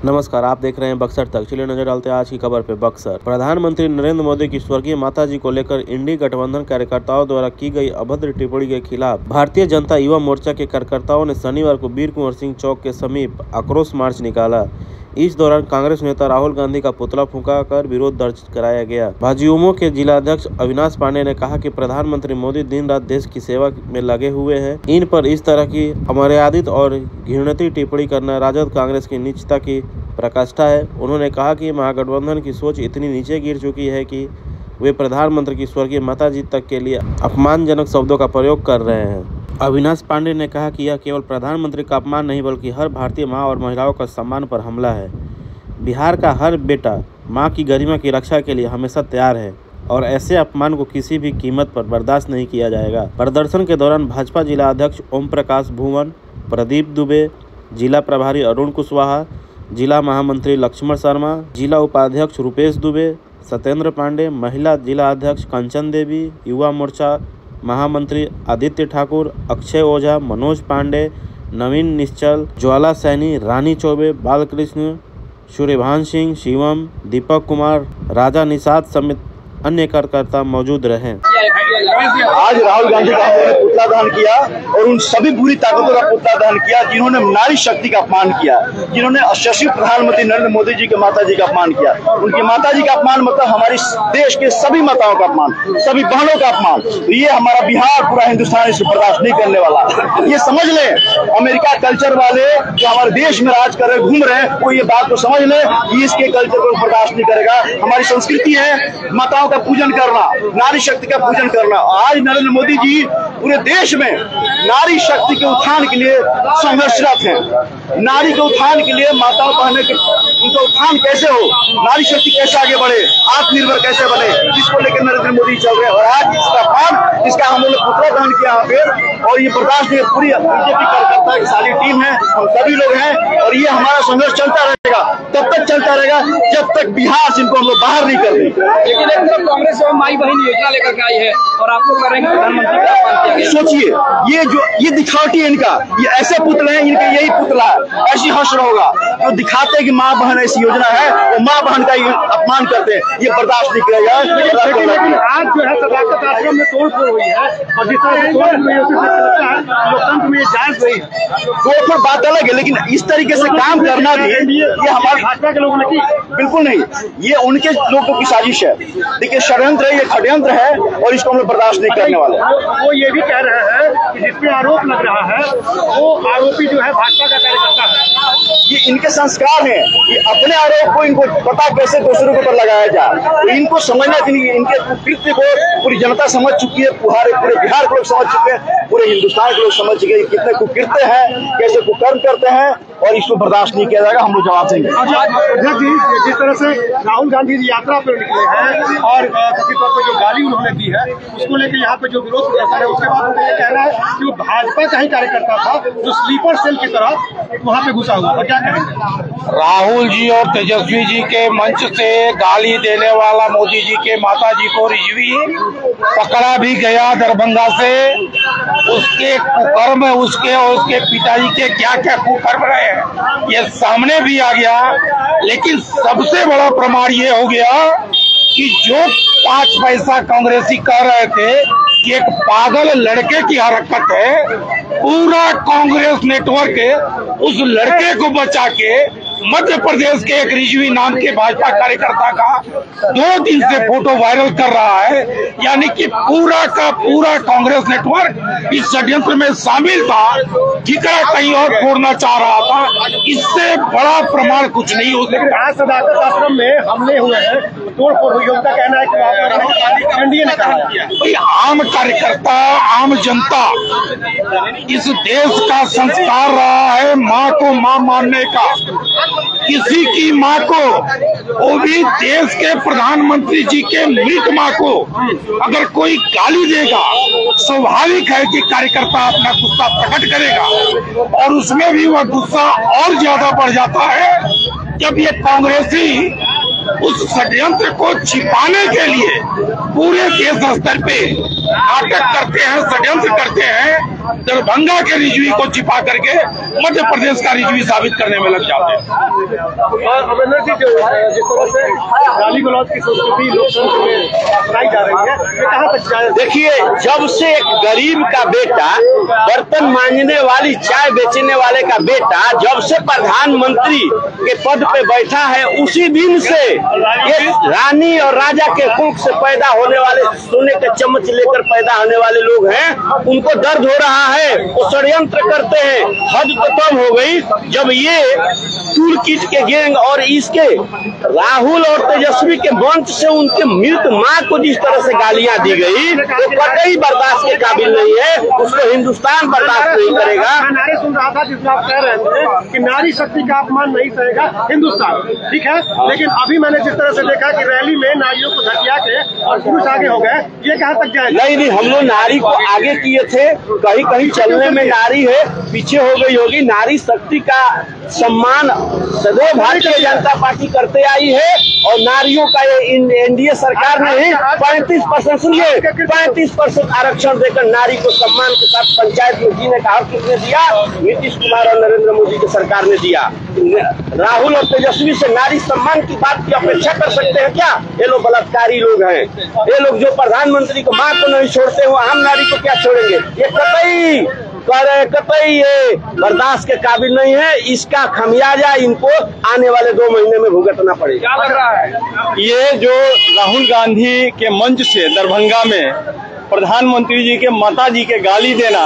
नमस्कार, आप देख रहे हैं बक्सर तक। चलिए नजर डालते हैं आज की खबर पे। बक्सर प्रधानमंत्री नरेंद्र मोदी की स्वर्गीय माताजी को लेकर इंडी गठबंधन कार्यकर्ताओं द्वारा की गई अभद्र टिप्पणी के खिलाफ भारतीय जनता युवा मोर्चा के कार्यकर्ताओं ने शनिवार को वीर कुंवर सिंह चौक के समीप आक्रोश मार्च निकाला। इस दौरान कांग्रेस नेता राहुल गांधी का पुतला फूंकाकर विरोध दर्ज कराया गया। भाजयुमो के जिलाध्यक्ष अविनाश पांडे ने कहा कि प्रधानमंत्री मोदी दिन रात देश की सेवा में लगे हुए हैं। इन पर इस तरह की अमर्यादित और घृणित टिप्पणी करना राजद कांग्रेस की नीचता की प्रकाष्ठा है। उन्होंने कहा कि महागठबंधन की सोच इतनी नीचे गिर चुकी है कि वे प्रधानमंत्री की स्वर्गीय माताजी तक के लिए अपमानजनक शब्दों का प्रयोग कर रहे हैं। अविनाश पांडे ने कहा कि यह केवल प्रधानमंत्री का अपमान नहीं बल्कि हर भारतीय मां और महिलाओं का सम्मान पर हमला है। बिहार का हर बेटा मां की गरिमा की रक्षा के लिए हमेशा तैयार है और ऐसे अपमान को किसी भी कीमत पर बर्दाश्त नहीं किया जाएगा। प्रदर्शन के दौरान भाजपा जिला अध्यक्ष ओम प्रकाश भुवन, प्रदीप दुबे, जिला प्रभारी अरुण कुशवाहा, जिला महामंत्री लक्ष्मण शर्मा, जिला उपाध्यक्ष रुपेश दुबे, सत्येंद्र पांडे, महिला जिला अध्यक्ष कंचन देवी, युवा मोर्चा महामंत्री आदित्य ठाकुर, अक्षय ओझा, मनोज पांडे, नवीन निश्चल, ज्वाला सैनी, रानी चौबे, बालकृष्ण, सूर्यभान सिंह, शिवम, दीपक कुमार, राजा निषाद समेत अन्य कार्यकर्ता मौजूद रहे। आज राहुल गांधी का हमने पुतला दहन किया और उन सभी बुरी ताकतों का पुतला दहन किया जिन्होंने नारी शक्ति का अपमान किया, जिन्होंने यशस्वी प्रधानमंत्री नरेंद्र मोदी जी के माताजी का अपमान किया। उनकी माताजी का अपमान मतलब हमारे देश के सभी माताओं का अपमान, सभी बहनों का अपमान। ये हमारा बिहार, पूरा हिंदुस्तान इसे बर्दाश्त नहीं करने वाला। ये समझ ले, अमेरिका कल्चर वाले जो हमारे देश में राज कर रहे घूम रहे हैं, वो ये बात को समझ ले कि इसके कल्चर को बर्दाश्त नहीं करेगा। हमारी संस्कृति है माताओं का पूजन करना, नारी शक्ति का पूजन करना। आज नरेंद्र मोदी जी पूरे देश में नारी शक्ति के उत्थान के लिए संघर्षरत हैं। नारी के उत्थान के लिए माताओं बहनों के उनका उत्थान कैसे हो, नारी शक्ति कैसे आगे बढ़े, आत्मनिर्भर कैसे बने, इसको लेकर नरेंद्र मोदी चल रहे हैं। और आज इसका फल, इसका हम लोग पुतला दहन किया यहाँ पे, और ये बर्दाश्त नहीं। पूरी बीजेपी कार्यकर्ता की सारी टीम है, हम सभी लोग हैं, और ये हमारा संघर्ष चलता रहेगा। तब तक चलता रहेगा जब तक बिहार से इनको हम लोग बाहर नहीं कर दें। लेकिन कांग्रेस माई बहन योजना लेकर के आई है और आप लोग करेंगे प्रधानमंत्री का अपमान किया गया। सोचिए, ये दिखावटी है इनका, ये ऐसे पुतले हैं, इनके यही पुतला है, ऐसी हश्र होगा जो दिखाते हैं कि माँ बहन ऐसी योजना है, वो माँ बहन का अपमान करते हैं। ये बर्दाश्त नहीं किया जाए। लेकिन आज जो है सदाकत आश्रम में तोड़फोड़ हुई है और जिस तरह से लोकतंत्र में जांच हुई, तोड़फोड़ बात अलग है, लेकिन इस तरीके से काम करना भी ये हमारे भाजपा के लोगों ने की। बिल्कुल नहीं, ये उनके लोगों की साजिश है। देखिए, षड्यंत्र है, ये षड्यंत्र है और इसको हम लोग बर्दाश्त नहीं करने वाले। वो ये भी कह रहे हैं कि जिसपे आरोप लग रहा है वो आरोपी जो है भाजपा का कार्यकर्ता है। ये इनके संस्कार हैं, ये अपने आरोप को इनको पता कैसे दूसरों के ऊपर लगाया जाए, तो इनको समझना चाहिए। इनके कृत्य को पूरी जनता समझ चुकी है, पूरे बिहार के लोग समझ चुके हैं, पूरे हिंदुस्तान के लोग समझ चुके हैं कितने कुकृत्य हैं, कैसे कुकर्म करते हैं, और इसको बर्दाश्त नहीं किया जाएगा। हम लोग जवाब देंगे। जिस तरह से राहुल गांधी जी यात्रा पर निकले हैं और कथित तौर पर जो गाली उन्होंने दी है उसको लेकर यहाँ पे जो विरोध प्रदर्शन है, उसके बाद ये कह रहा है कि वो भाजपा का ही कार्यकर्ता था जो स्लीपर सेल की तरह वहाँ पे घुसा हुआ था। क्या कहेंगे? राहुल जी और तेजस्वी जी के मंच से गाली देने वाला मोदी जी के माता जी को रिजवी पकड़ा भी गया दरभंगा से। उसके कुकर्म, उसके और उसके पिताजी के क्या क्या कुकर्म रहे ये सामने भी आ गया। लेकिन सबसे बड़ा प्रमाण ये हो गया कि जो 5 पैसा कांग्रेसी कह रहे थे कि एक पागल लड़के की हरकत है, पूरा कांग्रेस नेटवर्क उस लड़के को बचा के मध्य प्रदेश के एक रिजवी नाम के भाजपा कार्यकर्ता का 2 दिन से फोटो वायरल कर रहा है। यानी कि पूरा का पूरा कांग्रेस नेटवर्क इस षड्यंत्र में शामिल था, ठिकरा कहीं और फोड़ना चाह रहा था। इससे बड़ा प्रमाण कुछ नहीं हो सकता। आज सदाकत आश्रम में हमले हुए हैं, तोड़फोड़ हुई, उनका कहना है कि एनडीए ने कहा भाई, आम कार्यकर्ता, आम जनता, इस देश का संस्कार रहा है माँ को माँ मानने का। किसी की माँ को, वो भी देश के प्रधानमंत्री जी के मृत माँ को अगर कोई गाली देगा, स्वाभाविक है कि कार्यकर्ता अपना गुस्सा प्रकट करेगा। और उसमें भी वह गुस्सा और ज्यादा बढ़ जाता है जब ये कांग्रेसी उस षड्यंत्र को छिपाने के लिए पूरे देश स्तर पे नाटक करते हैं, षड्यंत्र करते हैं। दरभंगा के रिजवी को छिपा करके मध्य प्रदेश का रिजवी साबित करने में लग जाते हैं। अमरिंदर जी, जिस तरह से गाली गलौज की संस्कृति लोकतंत्र में अपनाई जा रही है, ये कहाँ तक जाए? देखिए, जब से एक गरीब का बेटा, बर्तन मांजने वाली, चाय बेचने वाले का बेटा जब से प्रधानमंत्री के पद पे बैठा है, उसी दिन से ये रानी और राजा के कोख से पैदा होने वाले, सोने के चम्मच लेकर पैदा होने वाले लोग हैं, उनको दर्द हो रहा है, वो षड्यंत्र करते हैं। हद तो कम हो गई जब ये टूल किट के गैंग और इसके राहुल और तेजस्वी के मंच से उनके मृत मां को जिस तरह से गालियां दी गई, वो कतई बर्दाश्त के काबिल नहीं है, उसको हिंदुस्तान बर्दाश्त नहीं करेगा। मैं नारे सुन रहा था जिसमें आप कह रहे थे कि नारी शक्ति का अपमान नहीं सहेगा हिंदुस्तान, ठीक है, लेकिन अभी मैंने जिस तरह से देखा कि रैली में नारियों को धकिया के और पुरुष आगे हो गए, ये कहाँ तक जाए? नहीं, हम लोग नारी को आगे किए थे, कहीं कहीं चलने में नारी है, पीछे हो गई होगी। नारी शक्ति का सम्मान सदैव भारतीय जनता पार्टी करते आई है, और नारियों का ये एनडीए सरकार ने ही 35% सुनिए 35% आरक्षण देकर नारी को सम्मान के साथ पंचायत में जीने का हक किसने दिया? नीतीश कुमार और नरेंद्र मोदी की सरकार ने दिया। राहुल और तेजस्वी से नारी सम्मान की बात की अपेक्षा कर सकते हैं क्या? ये लोग बलात्कारी लोग हैं। ये लोग जो प्रधानमंत्री को मां को नहीं छोड़ते हो, हम नारी को क्या छोड़ेंगे? ये कतई ये बर्दाश्त के काबिल नहीं है। इसका खमियाजा इनको आने वाले 2 महीने में भुगतना पड़ेगा। क्या लग रहा है? ये जो राहुल गांधी के मंच से दरभंगा में प्रधानमंत्री जी के माता जी के गाली देना,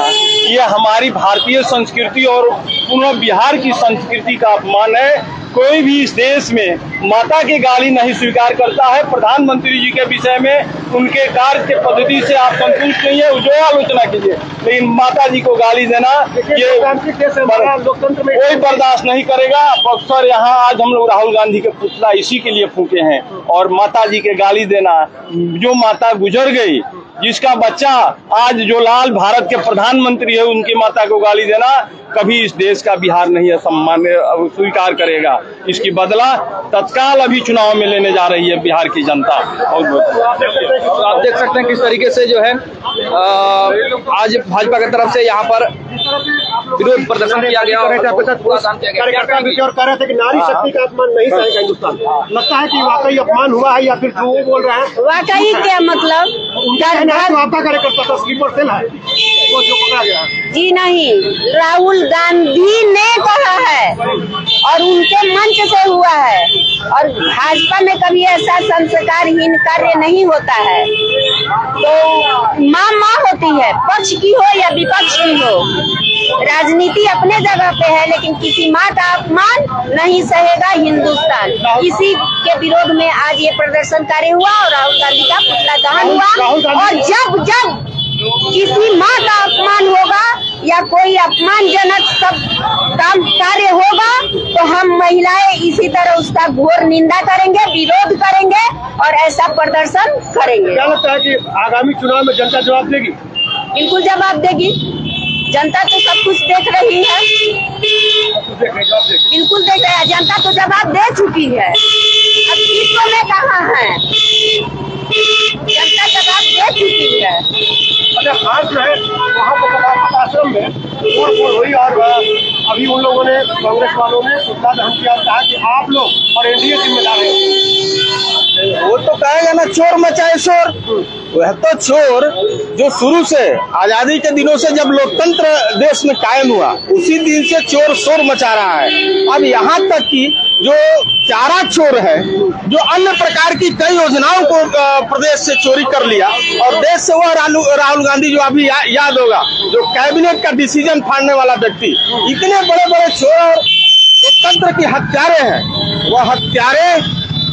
ये हमारी भारतीय संस्कृति और पूर्ण बिहार की संस्कृति का अपमान है। कोई भी इस देश में माता की गाली नहीं स्वीकार करता है। प्रधानमंत्री जी के विषय में उनके कार्य के पद्धति से आप संतुष्ट नहीं है, जो आलोचना कीजिए, लेकिन माता जी को गाली देना ये लोकतंत्र में कोई बर्दाश्त नहीं करेगा। बक्सर यहाँ आज हम लोग राहुल गांधी के पुतला इसी के लिए फूके हैं, और माता जी के गाली देना, जो माता गुजर गई, जिसका बच्चा आज जो लाल भारत के प्रधानमंत्री है, उनकी माता को गाली देना कभी इस देश का बिहार नहीं है सम्मान स्वीकार करेगा। इसकी बदला तत्काल अभी चुनाव में लेने जा रही है बिहार की जनता। तो आप देख सकते हैं किस तरीके से जो है आज भाजपा की तरफ से यहाँ पर विरोध प्रदर्शन किया गया और कार्यकर्ता भी और कह रहे थे कि नारी शक्ति का अपमान नहीं सहेगा हिंदुस्तान। लगता है कि वाकई अपमान हुआ है या फिर जो वो बोल रहे हैं वाकई क्या मतलब? तो आपका कार्यकर्ता था, स्लीपर सेल है वो जो पकड़ा गया है। जी नहीं, राहुल गांधी ने कहा है और उनके मंच से हुआ है, और भाजपा में कभी ऐसा संस्कारहीन कार्य नहीं होता है। तो माँ होती है, पक्ष की हो या विपक्ष की हो। राजनीति अपने जगह पे है, लेकिन किसी माँ का अपमान नहीं सहेगा हिंदुस्तान। इसी के विरोध में आज ये प्रदर्शन कार्य हुआ और राहुल गांधी का पुतला दहन हुआ। और जब जब किसी माँ का अपमान होगा या कोई अपमानजनक सब काम कार्य होगा, तो हम महिलाएं इसी तरह उसका घोर निंदा करेंगे, विरोध करेंगे और ऐसा प्रदर्शन करेंगे। क्या लगता है कि आगामी चुनाव में जनता जवाब देगी? बिल्कुल जवाब देगी। जनता तो सब कुछ देख रही है, बिल्कुल देख रही है। जनता तो जवाब दे चुकी है, अब किसको में कहाँ है, जनता जवाब दे चुकी है। अच्छा, आज जो है वहाँ पर आश्रम में तोड़फोड़ हुई और अभी उन लोगों ने, कांग्रेस वालों ने पुतला दहन किया और कहा कि आप लोग और एनडीए जिम्मेदार है। वो तो कहेगा ना चोर मचाए शोर। वह तो चोर जो शुरू से आजादी के दिनों से जब लोकतंत्र देश में कायम हुआ, उसी दिन से चोर शोर मचा रहा है। अब यहाँ तक कि जो चारा चोर है, जो अन्य प्रकार की कई योजनाओं को प्रदेश से चोरी कर लिया, और देश से वह राहुल गांधी जो अभी याद होगा, जो कैबिनेट का डिसीजन फाड़ने वाला व्यक्ति, इतने बड़े बड़े चोर और लोकतंत्र के हत्यारे हैं। वह हत्यारे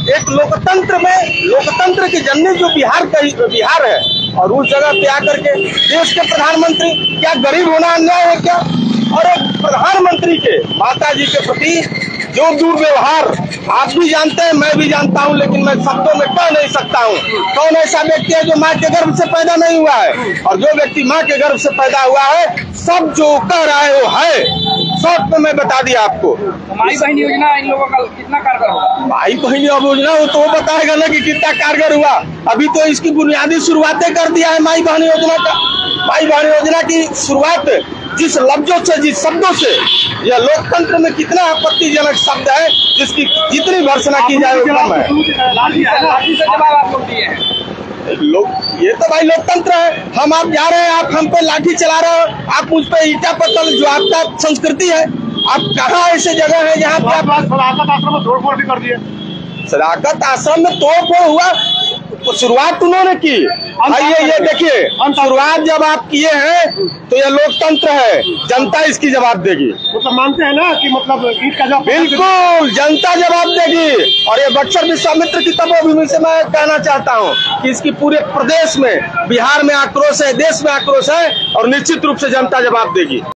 एक लोकतंत्र की जननी जो बिहार है, और उस जगह पे आकर के देश के प्रधानमंत्री, क्या गरीब होना अन्याय है क्या? और एक प्रधानमंत्री के माता जी के प्रति जो दुर्व्यवहार आप भी जानते हैं, मैं भी जानता हूं, लेकिन मैं शब्दों में कह नहीं सकता हूं। कौन ऐसा व्यक्ति है जो माँ के गर्भ से पैदा नहीं हुआ है? और जो व्यक्ति माँ के गर्भ से पैदा हुआ है, सब जो कह रहा है वो है। शॉर्ट में मैं बता दिया आपको। माई बहन योजना इन लोगों का कितना कारगर होगा? माई बहन योजना वो तो बताएगा ना कि कितना कारगर हुआ। अभी तो इसकी बुनियादी शुरुआतें कर दिया है माई बहन योजना का। माई बहन योजना की शुरुआत जिस लफ्जों से, जिस शब्दों से, यह लोकतंत्र में कितना आपत्तिजनक शब्द है, जिसकी जितनी भर्त्सना की जाए वो कम है। लोग, ये तो भाई लोकतंत्र है। हम आप जा रहे हैं, आप हम पे लाठी चला रहे हो, आप मुझ पे ईटा पत्थर, जो आपका संस्कृति है। आप कहाँ ऐसे जगह है जहाँ पे आप सदाकत आश्रम में तोड़फोड़ भी कर दिए। सदाकत आश्रम में तोड़फोड़ हुआ, तो शुरुआत उन्होंने की। ये देखिए, शुरुआत जब आप किए हैं तो ये लोकतंत्र है, जनता इसकी जवाब देगी। मतलब मानते हैं ना कि मतलब ईट का जवाब बिल्कुल जनता जवाब देगी। और ये बक्सर विश्वामित्र की तपोभूमि से मैं कहना चाहता हूँ कि इसकी पूरे प्रदेश में, बिहार में आक्रोश है, देश में आक्रोश है, और निश्चित रूप से जनता जवाब देगी।